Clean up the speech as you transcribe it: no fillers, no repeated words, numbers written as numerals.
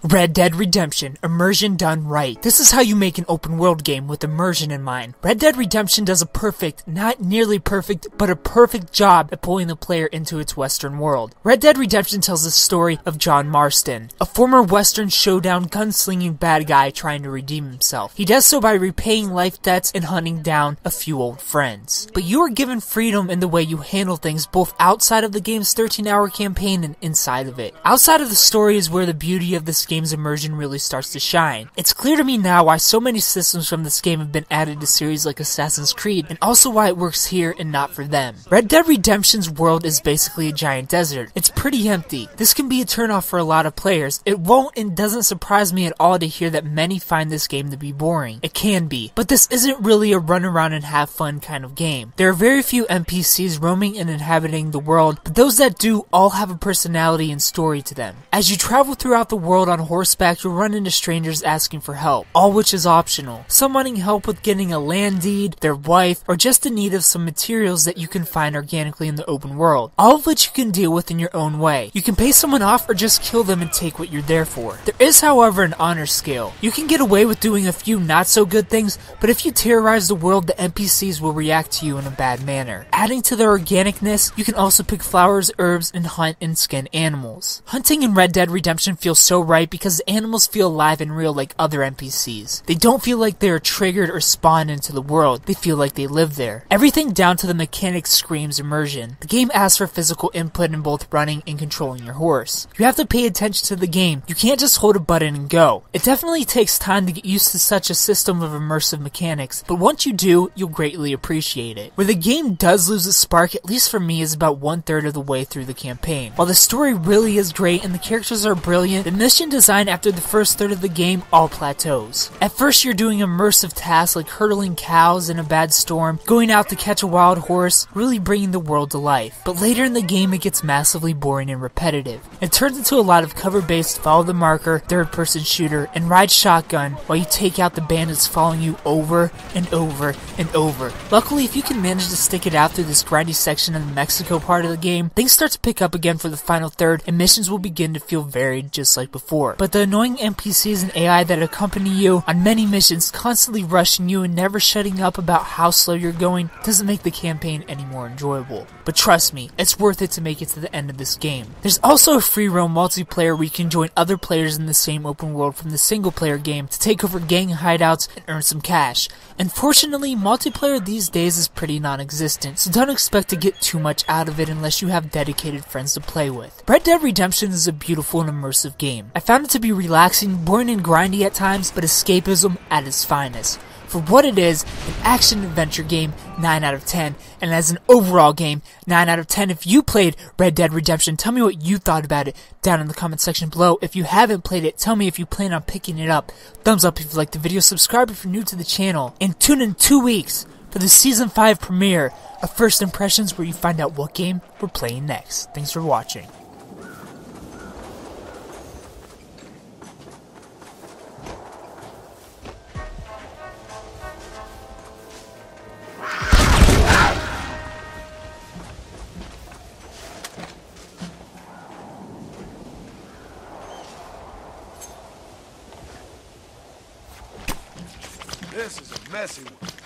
Red Dead Redemption, immersion done right. This is how you make an open world game with immersion in mind. Red Dead Redemption does a perfect, not nearly perfect, but a perfect job at pulling the player into its western world. Red Dead Redemption tells the story of John Marston, a former western showdown gunslinging bad guy trying to redeem himself. He does so by repaying life debts and hunting down a few old friends. But you are given freedom in the way you handle things both outside of the game's 13-hour campaign and inside of it. Outside of the story is where the beauty of this game's immersion really starts to shine. It's clear to me now why so many systems from this game have been added to series like Assassin's Creed, and also why it works here and not for them. Red Dead Redemption's world is basically a giant desert. It's pretty empty. This can be a turnoff for a lot of players. It won't and doesn't surprise me at all to hear that many find this game to be boring. It can be, but this isn't really a run around and have fun kind of game. There are very few NPCs roaming and inhabiting the world, but those that do all have a personality and story to them. As you travel throughout the world on horseback, you'll run into strangers asking for help, all which is optional. Some wanting help with getting a land deed, their wife, or just in need of some materials that you can find organically in the open world, all of which you can deal with in your own way. You can pay someone off or just kill them and take what you're there for. There is, however, an honor scale. You can get away with doing a few not so good things, but if you terrorize the world, the NPCs will react to you in a bad manner. Adding to their organicness, you can also pick flowers, herbs, and hunt and skin animals. Hunting in Red Dead Redemption feels so right because the animals feel alive and real like other NPCs. They don't feel like they are triggered or spawned into the world. They feel like they live there. Everything down to the mechanics screams immersion. The game asks for physical input in both running and controlling your horse. You have to pay attention to the game. You can't just hold a button and go. It definitely takes time to get used to such a system of immersive mechanics, but once you do, you'll greatly appreciate it. Where the game does lose its spark, at least for me, is about 1/3 of the way through the campaign. While the story really is great and the characters are brilliant, the mission design after the first third of the game all plateaus. At first you're doing immersive tasks like hurdling cows in a bad storm, going out to catch a wild horse, really bringing the world to life. But later in the game it gets massively boring and repetitive. It turns into a lot of cover-based follow the marker, third-person shooter, and ride shotgun while you take out the bandits following you over and over and over. Luckily, if you can manage to stick it out through this grindy section of the Mexico part of the game, things start to pick up again for the final third and missions will begin to feel varied just like before. But the annoying NPCs and AI that accompany you on many missions, constantly rushing you and never shutting up about how slow you're going, doesn't make the campaign any more enjoyable. But trust me, it's worth it to make it to the end of this game. There's also a free roam multiplayer where you can join other players in the same open world from the single player game to take over gang hideouts and earn some cash. Unfortunately, multiplayer these days is pretty non-existent, so don't expect to get too much out of it unless you have dedicated friends to play with. Red Dead Redemption is a beautiful and immersive game. I found it to be relaxing, boring and grindy at times, but escapism at its finest. For what it is, an action-adventure game, 9 out of 10, and as an overall game, 9 out of 10. If you played Red Dead Redemption, tell me what you thought about it down in the comment section below. If you haven't played it, tell me if you plan on picking it up. Thumbs up if you liked the video, subscribe if you're new to the channel, and tune in 2 weeks for the Season 5 premiere of First Impressions where you find out what game we're playing next. Thanks for watching. This is a messy one.